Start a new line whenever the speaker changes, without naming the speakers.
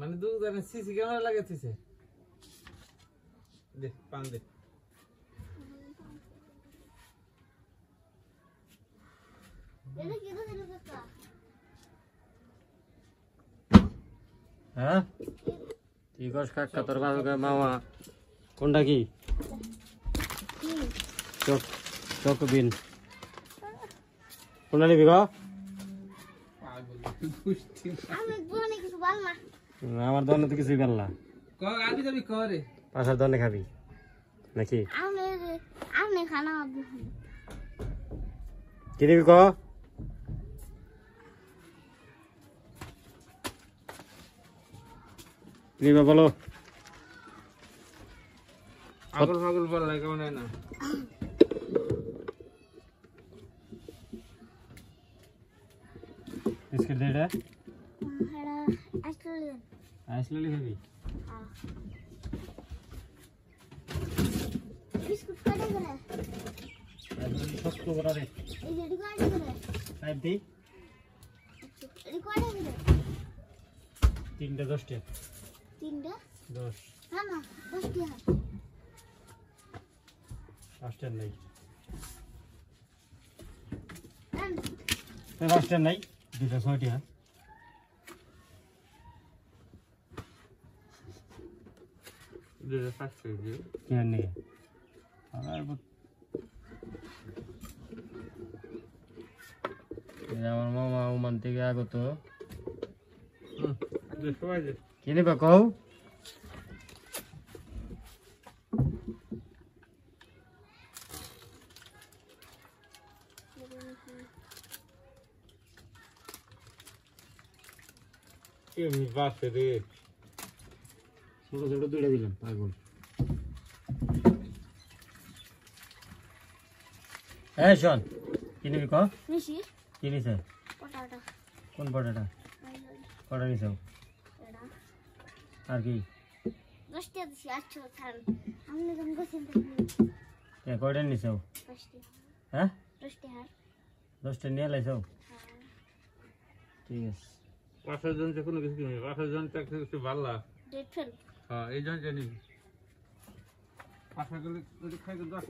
মানে দুজনে CC camera লাগাইতেছে দে পান দে
এটা কি দিল কাকা
হ্যাঁ কি কস কাকা তোর বাবা মামা কোনটা কি চক চকবিন কোনটা নিবি গো
পাগল কুষ্টি
আমি দোকানে কিছু বল না
আমার দোকানে তো কিছুই পারলা
ক আবি যাবি করে
পাশার দোকানে খাবি নাকি
আমি খানা
কি নিবি ক নিবা বলো
পাগল পাগল বল লাগে মনে না
বিস্কিট দে এটা
এটা আসলে
আসলে খাবি
বিস্কুট কাটে গেলে
শক্ত করা রে
এই যে কাটে গেলে
সাইড দি
এই কাটে গেলে
3টা 10টা
3টা
10
না না 10টা
5টা নাই
আন
5টা নাই 2টা 6টা
দে ফাস্ট হয়ে
কি নেই আমার আমার মামা ওমান থেকে আগত
দে সবাই দে
কি নিবা কও
এমনি বাসে রে
ছোট ছোট 2টা দিলাম পাগল এই শোন কি নিবি ক
মিশি
কি নিছে
পটাটা
কোন পটাটা কটা নিছ
এটা
আর কি
10টা দিছি আচ্ছা থান আমি যখন গোছেন
কয়টা নিছ
10টা
হ্যাঁ
10টা হার
10টা নিয়ে লাইছ ঠিক আছে
5 জন যে কোনো কিছু কিনবি 5 জন ট্যাক্সি কিছু ভালো
ডেট ফেল
হ্যাঁ এই জন জানি 5 গেলে খাই তো 10